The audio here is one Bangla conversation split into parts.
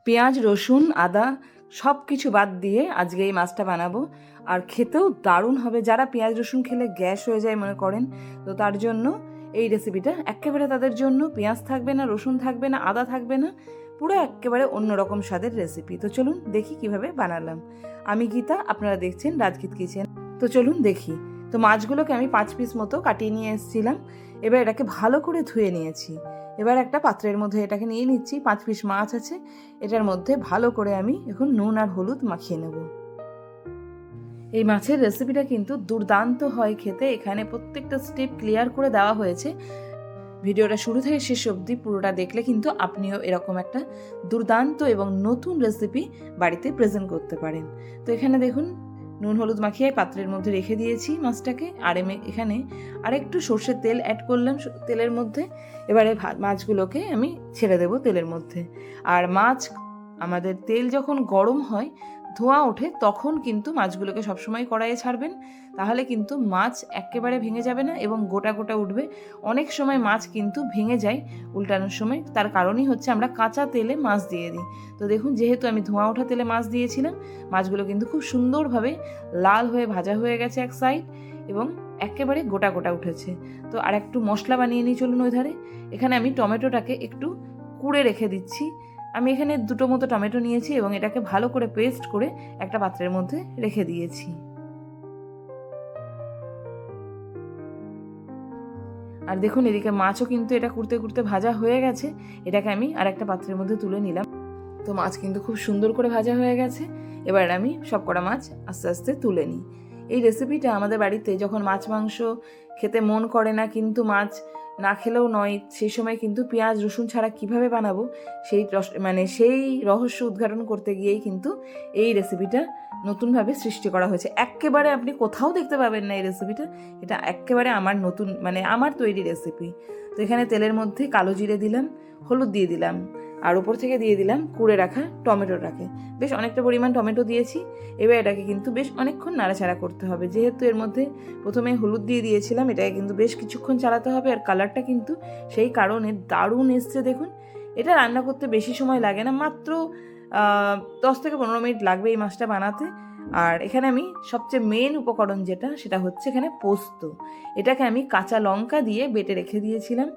পেঁয়াজ, রসুন, আদা সব কিছু বাদ দিয়ে আজকে এই মাছটা বানাবো। আর খেতেও দারুণ হবে। যারা পেঁয়াজ রসুন খেলে গ্যাস হয়ে যায় মনে করেন, তো তার জন্য এই রেসিপিটা একেবারে তাদের জন্য। পেঁয়াজ থাকবে না, রসুন থাকবে না, আদা থাকবে না, পুরো একেবারে অন্যরকম স্বাদের রেসিপি। তো চলুন দেখি কিভাবে বানালাম। আমি গীতা, আপনারা দেখছেন রাজগীত কিচেন। তো চলুন দেখি। তো মাছগুলোকে আমি 5 পিস মতো কাটিয়ে নিয়ে এসেছিলাম। এবার এটাকে ভালো করে ধুয়ে নিয়েছি। এবার একটা পাত্রের মধ্যে এটাকে নিয়ে নিচ্ছি। 5 পিস মাছ আছে, এটার মধ্যে ভালো করে আমি এখন নুন আর হলুদ মাখিয়ে নেব। এই মাছের রেসিপিটা কিন্তু দুর্দান্ত হয় খেতে। এখানে প্রত্যেকটা স্টেপ ক্লিয়ার করে দেওয়া হয়েছে। ভিডিওটা শুরু থেকে শেষ অবধি পুরোটা দেখলে কিন্তু আপনিও এরকম একটা দুর্দান্ত এবং নতুন রেসিপি বাড়িতে প্রেজেন্ট করতে পারেন। তো এখানে দেখুন নুন হলুদ মাখিয়ে পাত্রের মধ্যে রেখে দিয়েছি মাছটাকে। আর এখানে আরেকটু সর্ষের তেল অ্যাড করলাম তেলের মধ্যে। এবারে মাছগুলোকে আমি ছেড়ে দেবো তেলের মধ্যে। আর মাছ আমাদের তেল যখন গরম হয়, ধোঁয়া ওঠে, তখন কিন্তু মাছগুলোকে সবসময় কড়াইয়ে ছাড়বেন। তাহলে কিন্তু মাছ একেবারে ভেঙে যাবে না এবং গোটা গোটা উঠবে। অনেক সময় মাছ কিন্তু ভেঙে যায় উল্টানোর সময়, তার কারণই হচ্ছে আমরা কাঁচা তেলে মাছ দিয়ে দিই। তো দেখুন, যেহেতু আমি ধোঁয়া ওঠা তেলে মাছ দিয়েছিলাম, মাছগুলো কিন্তু খুব সুন্দরভাবে লাল হয়ে ভাজা হয়ে গেছে এক সাইড এবং একেবারে গোটা গোটা উঠেছে। তো আর একটু মশলা বানিয়ে নিই, চলুন ওই ধারে। এখানে আমি টমেটোটাকে একটু কুড়ে রেখে দিচ্ছি। আমি এখানে 2টো মতো টমেটো নিয়েছি এবং এটাকে ভালো করে পেস্ট করে একটা পাত্রের মধ্যে রেখে দিয়েছি। আর দেখুন এদিকে মাছও কিন্তু এটা কুড়তে কুড়তে ভাজা হয়ে গেছে। এটাকে আমি আর একটা পাত্রের মধ্যে তুলে নিলাম। তো মাছ কিন্তু খুব সুন্দর করে ভাজা হয়ে গেছে। এবার আমি সব কটা মাছ আস্তে আস্তে তুলে নিই। এই রেসিপিটা আমাদের বাড়িতে যখন মাছ মাংস খেতে মন করে না, কিন্তু মাছ না খেলেও নয়, সেই সময় কিন্তু পেঁয়াজ রসুন ছাড়া কিভাবে বানাবো সেই রহস্য উদ্ঘাটন করতে গিয়েই কিন্তু এই রেসিপিটা নতুনভাবে সৃষ্টি করা হয়েছে। একেবারে আপনি কোথাও দেখতে পাবেন না এই রেসিপিটা। এটা একেবারে আমার নতুন আমার তৈরি রেসিপি। তো এখানে তেলের মধ্যে কালো জিরে দিলাম, হলুদ দিয়ে দিলাম, আর উপর থেকে দিয়ে দিলাম কুড়ে রাখা টমেটোটাকে। বেশ অনেকটা পরিমাণ টমেটো দিয়েছি। এবার এটাকে কিন্তু বেশ অনেকক্ষণ নাড়াচাড়া করতে হবে। যেহেতু এর মধ্যে প্রথমে হলুদ দিয়ে দিয়েছিলাম, এটাকে কিন্তু বেশ কিছুক্ষণ চালাতে হবে। আর কালারটা কিন্তু সেই কারণে দারুণ এসছে। দেখুন, এটা রান্না করতে বেশি সময় লাগে না, মাত্র 10 থেকে 15 মিনিট লাগবে এই মাছটা বানাতে। আর এখানে আমি সবচেয়ে মেন উপকরণ সেটা হচ্ছে এখানে পোস্ত। এটাকে আমি কাঁচা লঙ্কা দিয়ে বেটে রেখে দিয়েছিলাম।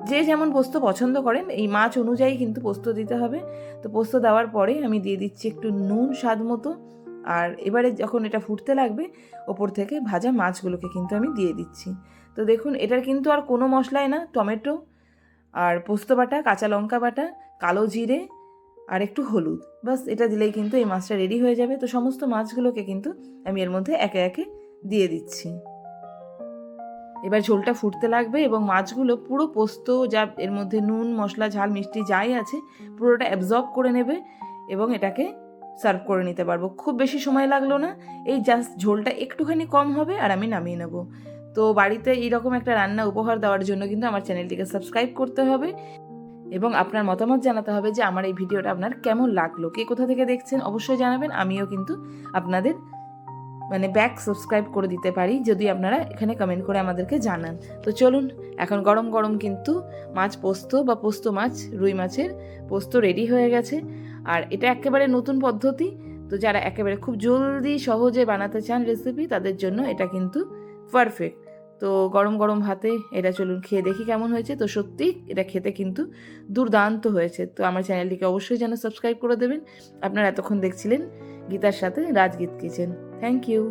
যে যেমন পোস্ত পছন্দ করেন এই মাছ অনুযায়ী কিন্তু পোস্ত দিতে হবে। তো পোস্ত দেওয়ার পরে আমি দিয়ে দিচ্ছি একটু নুন স্বাদ মতো। আর এবারে যখন এটা ফুটতে লাগবে, ওপর থেকে ভাজা মাছগুলোকে কিন্তু আমি দিয়ে দিচ্ছি। তো দেখুন, এটার কিন্তু আর কোনো মশলাই না, টমেটো আর পোস্ত বাটা, কাঁচা লঙ্কা বাটা, কালো জিরে আর একটু হলুদ, বাস এটা দিলেই কিন্তু এই মাছটা রেডি হয়ে যাবে। তো সমস্ত মাছগুলোকে কিন্তু আমি এর মধ্যে একে একে দিয়ে দিচ্ছি। এবার ঝোলটা ফুটতে লাগবে এবং মাছগুলো পুরো পোস্ত যা এর মধ্যে নুন মশলা ঝাল মিষ্টি যাই আছে পুরোটা অ্যাবজর্ব করে নেবে এবং এটাকে সার্ভ করে নিতে পারবো। খুব বেশি সময় লাগলো না, এই জাস্ট ঝোলটা একটুখানি কম হবে আর আমি নামিয়ে নেব। তো বাড়িতে এইরকম একটা রান্না উপহার দেওয়ার জন্য কিন্তু আমার চ্যানেলটিকে সাবস্ক্রাইব করতে হবে এবং আপনার মতামত জানাতে হবে যে আমার এই ভিডিওটা আপনার কেমন লাগলো। কে কোথা থেকে দেখছেন অবশ্যই জানাবেন। আমিও কিন্তু আপনাদের ব্যাক সাবস্ক্রাইব করে দিতে পারি যদি আপনারা এখানে কমেন্ট করে আমাদেরকে জানান। তো চলুন, এখন গরম গরম কিন্তু মাছ পোস্ত বা পোস্ত মাছ, রুই মাছের পোস্ত রেডি হয়ে গেছে। আর এটা একেবারে নতুন পদ্ধতি। তো যারা একেবারে খুব জলদি সহজে বানাতে চান রেসিপি, তাদের জন্য এটা কিন্তু পারফেক্ট। তো গরম গরম ভাতে এটা চলুন খেয়ে দেখি কেমন হয়েছে। তো সত্যি এটা খেতে কিন্তু দুর্দান্ত হয়েছে। তো আমার চ্যানেলটিকে অবশ্যই যেন সাবস্ক্রাইব করে দেবেন। আপনারা এতক্ষণ দেখছিলেন গীতার সাথে রাজগীত কিচেন। Thank you.